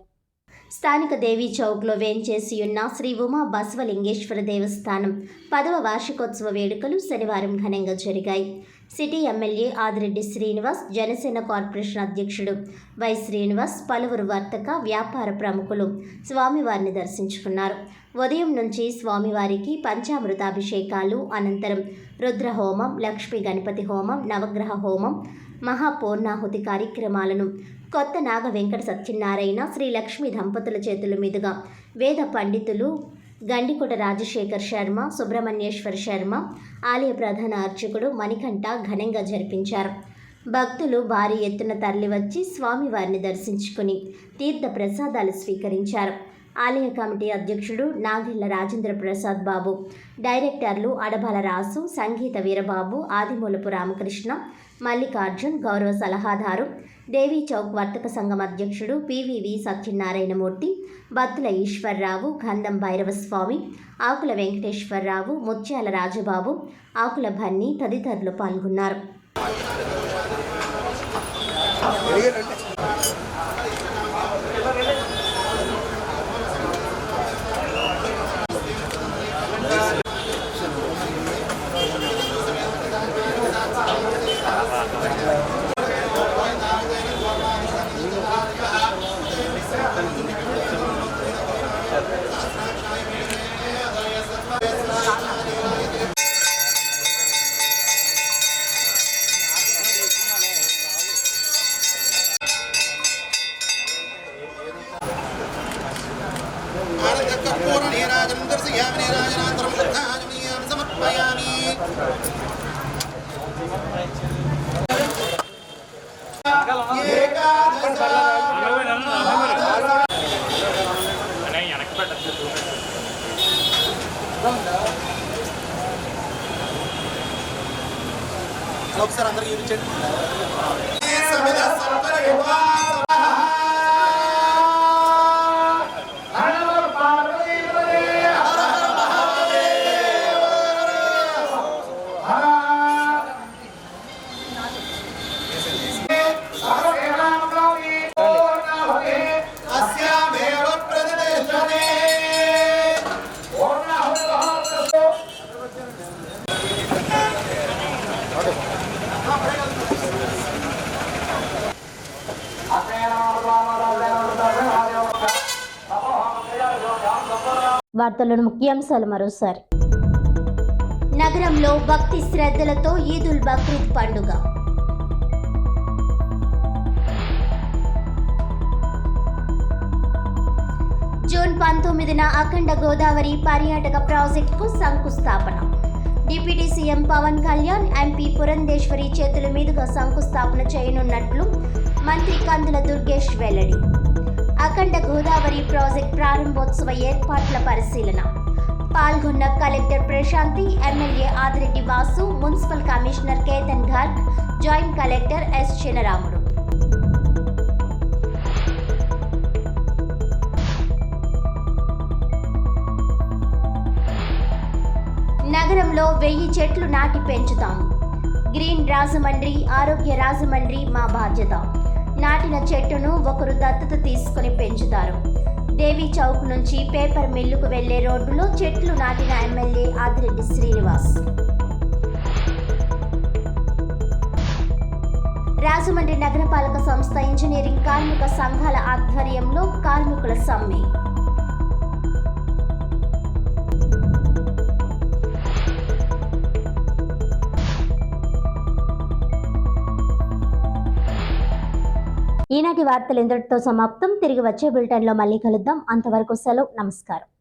స్థానిక దేవీ చౌక్లో వేంచేసి ఉన్న శ్రీ ఉమా బసవలింగేశ్వర దేవస్థానం 10వ వార్షికోత్సవ వేడుకలు శనివారం ఘనంగా జరిగాయి. City MLA Adireddy Srinivas, Janasena corporation అధ్యక్షుడు వై శ్రీనివాస్, పలువురు వర్తక వ్యాపార ప్రముఖులు స్వామివారిని దర్శించుకున్నారు. ఉదయం నుంచి స్వామివారికి పంచామృతాభిషేకాలు, అనంతరం రుద్రహోమం, లక్ష్మీ గణపతి హోమం, నవగ్రహ హోమం, మహాపూర్ణాహుతి కార్యక్రమాలను కొత్త నాగ వెంకట సత్యనారాయణ, శ్రీ లక్ష్మీ దంపతుల చేతుల మీదుగా వేద పండితులు గండికోట రాజశేఖర్ శర్మ, సుబ్రహ్మణ్యేశ్వర శర్మ, ఆలయ ప్రధాన అర్చకుడు మణికంఠ ఘనంగా జరిపించారు. భక్తులు భారీ ఎత్తున తరలివచ్చి స్వామివారిని దర్శించుకుని తీర్థ ప్రసాదాలు స్వీకరించారు. ఆలయ కమిటీ అధ్యక్షుడు నాగిళ్ల రాజేంద్ర ప్రసాద్ బాబు, డైరెక్టర్లు అడబాల రాసు, సంగీత వీరబాబు, ఆదిమూలపు రామకృష్ణ, మల్లికార్జున్, గౌరవ సలహాదారు, దేవీ చౌక్ వర్తక సంఘం అధ్యక్షుడు పివివి సత్యనారాయణమూర్తి, బత్తుల ఈశ్వర్రావు, గంధం భైరవస్వామి, ఆకుల వెంకటేశ్వరరావు, ముత్యాల రాజబాబు, ఆకుల భన్ని తదితరులు పాల్గొన్నారు. ఒకసారి అందరికి చూపించండి. వార్తలను ముఖ్యాంశాలు మరోసారి. నగరంలో భక్తి శ్రద్ధలతో ఈదుల్ బక్రీద్ పండుగ. జూన్ 19న అఖండ గోదావరి పర్యాటక ప్రాజెక్టుకు శంకుస్థాపన. Deputy CM Pavan Kalyan, MP Purandeswari చేతుల మీదుగా శంకుస్థాపన చేయనున్నట్లు మంత్రి కందుల దుర్గేష్ వెల్లడి. అఖండ గోదావరి ప్రాజెక్ట్ ప్రారంభోత్సవ ఏర్పాట్ల పరిశీలన. పాల్గొన్న collector Prashanti, MLA Adireddy Vasu, municipal commissioner Ketan ఘాట్, జాయింట్ కలెక్టర్ ఎస్ చినరాముడు. నగరంలో 1000 చెట్లు నాటి పెంచుతాము. గ్రీన్ రాజమండ్రి, ఆరోగ్య రాజమండ్రి మా బాధ్యత. నాటిన చెట్టును ఒకరు దత్తత తీసుకుని పెంచుతారు. దేవీ చౌక్ నుంచి పేపర్ మిల్లుకు వెళ్లే రోడ్డులో చెట్లు నాటిన ఎమ్మెల్యే ఆదిరెడ్డి శ్రీనివాస్. రాజమండ్రి నగరపాలక సంస్థ ఇంజనీరింగ్ కార్మిక సంఘాల ఆధ్వర్యంలో కార్మికుల సమ్మె. ఈనాటి వార్తలు ఇంతటితో సమాప్తం. తిరిగి వచ్చే బులెటిన్లో మళ్ళీ కలుద్దాం. అంతవరకు సెలవు. నమస్కారం.